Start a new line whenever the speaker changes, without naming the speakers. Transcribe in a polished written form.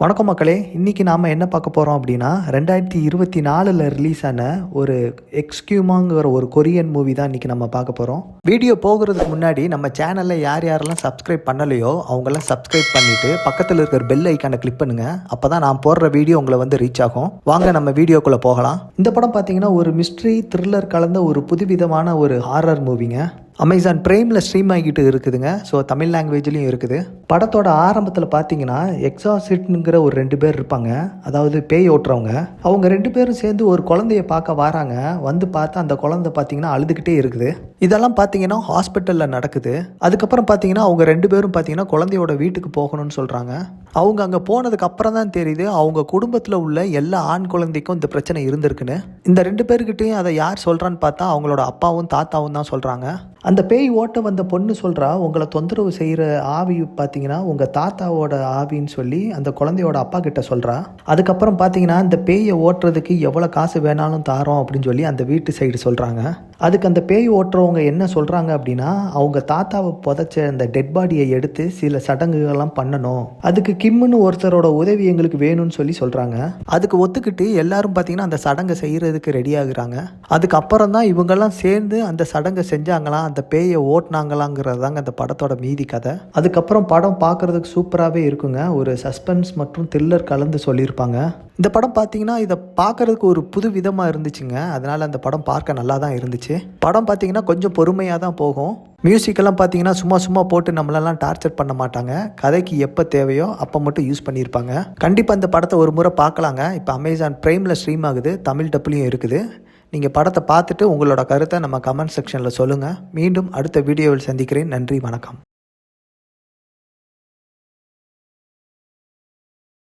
வணக்கம் மக்களே, இன்றைக்கி நாம் என்ன பார்க்க போகிறோம் அப்படின்னா 2024 ரிலீஸ் ஆன ஒரு எக்ஸ்கியூமாங்கிற ஒரு கொரியன் மூவி தான் இன்றைக்கி நம்ம பார்க்க போகிறோம். வீடியோ போகிறதுக்கு முன்னாடி நம்ம சேனலில் யாரெல்லாம் சப்ஸ்கிரைப் பண்ணலையோ அவங்கெல்லாம் சப்ஸ்கிரைப் பண்ணிவிட்டு பக்கத்தில் இருக்கிற பெல் ஐக்கானை கிளிக் பண்ணுங்கள். அப்போ தான் நான் போடுற வீடியோ உங்களை வந்து ரீச் ஆகும். வாங்க நம்ம வீடியோக்குள்ளே போகலாம். இந்த படம் பார்த்தீங்கன்னா ஒரு மிஸ்ட்ரி த்ரில்லர் கலந்த ஒரு புதுவிதமான ஒரு ஹாரர் மூவிங்க. அமேசான் பிரைமில் ஸ்ட்ரீம் ஆகிட்டு இருக்குதுங்க. ஸோ தமிழ் லாங்குவேஜ்லேயும் இருக்குது. படத்தோட ஆரம்பத்தில் பார்த்தீங்கன்னா எக்ஸாசிட்ங்கிற ஒரு 2 பேர் இருப்பாங்க, அதாவது பேய் ஓட்டுறவங்க. அவங்க 2 பேரும் சேர்ந்து ஒரு குழந்தைய பார்க்க வராங்க. வந்து பார்த்தா அந்த குழந்தை பார்த்தீங்கன்னா அழுதுகிட்டே இருக்குது. இதெல்லாம் பார்த்தீங்கன்னா ஹாஸ்பிட்டலில் நடக்குது. அதுக்கப்புறம் பார்த்தீங்கன்னா அவங்க 2 பேரும் பார்த்தீங்கன்னா குழந்தையோட வீட்டுக்கு போகணும்னு சொல்கிறாங்க. அவங்க அங்கே போனதுக்கு அப்புறம் தான் தெரியுது அவங்க குடும்பத்தில் உள்ள எல்லா ஆண் குழந்தைக்கும் இந்த பிரச்சனை இருந்திருக்குன்னு. இந்த 2 பேர்கிட்டையும் அதை யார் சொல்கிறான்னு பார்த்தா அவங்களோட அப்பாவும் தாத்தாவும் தான் சொல்கிறாங்க. அந்த பேய் ஓட்ட வந்த பொண்ணு சொல்கிறா, உங்களை தொந்தரவு செய்கிற ஆவி பார்த்தீங்கன்னா உங்கள் தாத்தாவோட ஆவின்னு சொல்லி அந்த குழந்தையோட அப்பா கிட்ட சொல்கிறா. அதுக்கப்புறம் பார்த்தீங்கன்னா அந்த பேயை ஓட்டுறதுக்கு எவ்வளோ காசு வேணாலும் தாரோம் அப்படின்னு சொல்லி அந்த வீட்டு சைடு சொல்கிறாங்க. அதுக்கு அந்த பேய் ஓட்டுறவங்க என்ன சொல்கிறாங்க அப்படின்னா, அவங்க தாத்தாவை புதைச்ச அந்த டெட் பாடியை எடுத்து சில சடங்குகள்லாம் பண்ணணும், அதுக்கு கிம்முன்னு ஒருத்தரோட உதவி எங்களுக்கு வேணும்னு சொல்லி சொல்கிறாங்க. அதுக்கு ஒத்துக்கிட்டு எல்லாரும் பார்த்தீங்கன்னா அந்த சடங்கை செய்கிறதுக்கு ரெடி ஆகுறாங்க. அதுக்கப்புறம் தான் இவங்கெல்லாம் சேர்ந்து அந்த சடங்கை செஞ்சாங்களாம், அந்த பேயை ஓட்டினாங்களாங்கிறது தாங்க அந்த படத்தோட மீதி கதை. அதுக்கப்புறம் படம் பார்க்குறதுக்கு சூப்பராகவே இருக்குங்க. ஒரு சஸ்பென்ஸ் மற்றும் த்ரில்லர் கலந்து சொல்லியிருப்பாங்க. இந்த படம் பார்த்தீங்கன்னா இதை பார்க்குறதுக்கு ஒரு புது விதமாக இருந்துச்சுங்க. அதனால் அந்த படம் பார்க்க நல்லா தான் இருந்துச்சு. படம் பார்த்தீங்கன்னா கொஞ்சம் பொறுமையாக தான் போகும். மியூசிக்கெல்லாம் பார்த்தீங்கன்னா சும்மா போட்டு நம்மளெல்லாம் டார்ச்சர் பண்ண மாட்டாங்க. கதைக்கு எப்போ தேவையோ அப்போ மட்டும் யூஸ் பண்ணியிருப்பாங்க. கண்டிப்பாக இந்த படத்தை ஒரு முறை பார்க்கலாங்க. இப்போ அமேசான் பிரைமில் ஸ்ட்ரீம் ஆகுது, தமிழ் டப்புலையும் இருக்குது. நீங்கள் படத்தை பார்த்துட்டு உங்களோட கருத்தை நம்ம கமெண்ட் செக்ஷனில் சொல்லுங்கள். மீண்டும் அடுத்த வீடியோவில் சந்திக்கிறேன். நன்றி, வணக்கம்.